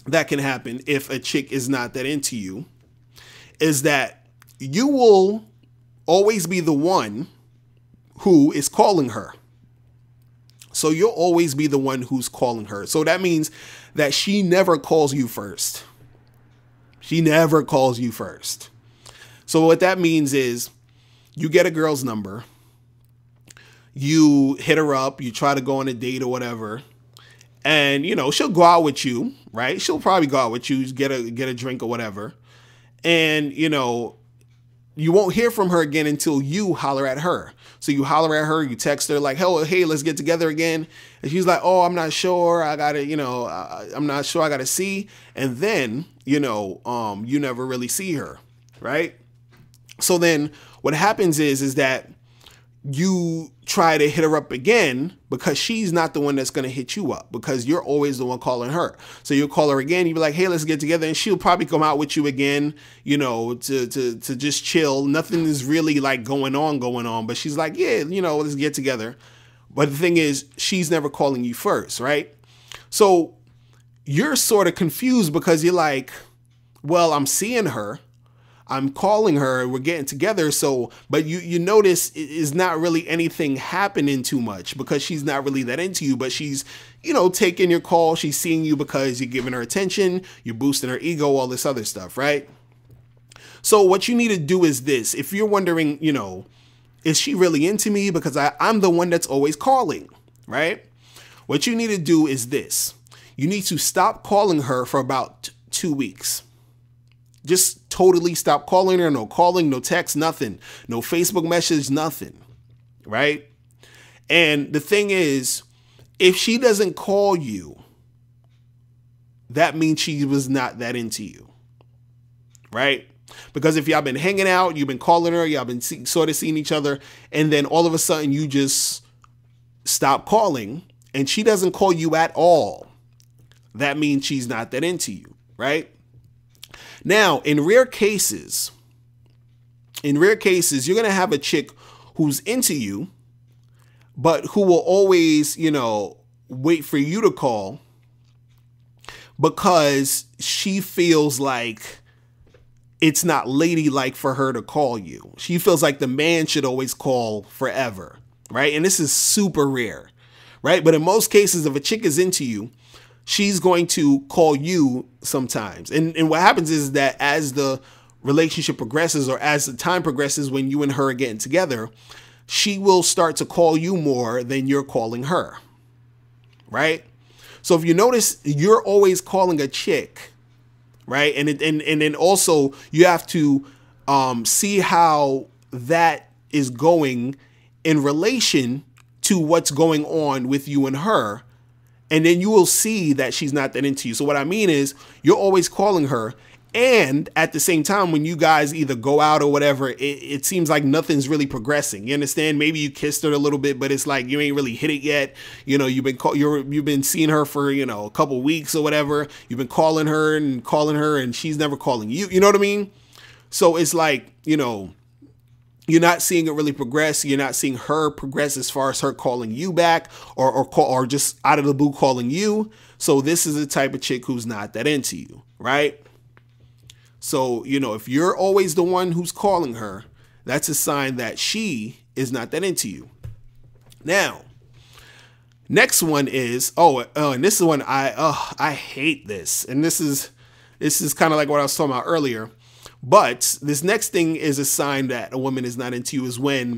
that can happen if a chick is not that into you is that you will always be the one who is calling her. So you'll always be the one who's calling her. So that means that she never calls you first. She never calls you first. So what that means is you get a girl's number, you hit her up, you try to go on a date or whatever, and, you know, she'll go out with you, right? She'll probably go out with you, get a drink or whatever. And, you know, you won't hear from her again until you holler at her. So you holler at her, you text her like, hey, let's get together again. And she's like, oh, I'm not sure. I gotta, you know, I'm not sure. I gotta see. And then, you know, you never really see her, right? So then what happens is that you try to hit her up again because she's not the one that's going to hit you up because you're always the one calling her. So you'll call her again. You'll be like, hey, let's get together. And she'll probably come out with you again, you know, to just chill. Nothing is really like going on. But she's like, yeah, you know, let's get together. But the thing is, she's never calling you first, right? So you're sort of confused because you're like, well, I'm seeing her. I'm calling her, we're getting together. So, but you notice it is not really anything happening too much because she's not really that into you, but she's, you know, taking your call. She's seeing you because you're giving her attention, you're boosting her ego, all this other stuff, right? So what you need to do is this. If you're wondering, you know, is she really into me? Because I'm the one that's always calling, right? What you need to do is this. You need to stop calling her for about 2 weeks. Just totally stop calling her. No calling, no text, nothing. No Facebook message, nothing. Right? And the thing is, if she doesn't call you, that means she was not that into you. Right? Because if y'all been hanging out, you've been calling her, y'all been sort of seeing each other, and then all of a sudden you just stop calling and she doesn't call you at all, that means she's not that into you. Right? Now, in rare cases, you're going to have a chick who's into you, but who will always, you know, wait for you to call because she feels like it's not ladylike for her to call you. She feels like the man should always call forever, right? And this is super rare, right? But in most cases, if a chick is into you, she's going to call you sometimes. And what happens is that as the relationship progresses or as the time progresses when you and her are getting together, she will start to call you more than you're calling her, right? So if you notice, you're always calling a chick, right? And then also you have to see how that is going in relation to what's going on with you and her. And then you will see that she's not that into you. So what I mean is you're always calling her. And at the same time, when you guys either go out or whatever, it seems like nothing's really progressing. You understand? Maybe you kissed her a little bit, but it's like you ain't really hit it yet. You know, you've been seeing her for, you know, a couple weeks or whatever. You've been calling her, and she's never calling you. You know what I mean? So it's like, you know, you're not seeing it really progress. You're not seeing her progress as far as her calling you back or just out of the blue calling you. So this is the type of chick who's not that into you, right? So, you know, if you're always the one who's calling her, that's a sign that she is not that into you. Now, next one is, and this is one I hate this. And this is kind of like what I was talking about earlier. But this next thing is a sign that a woman is not into you is when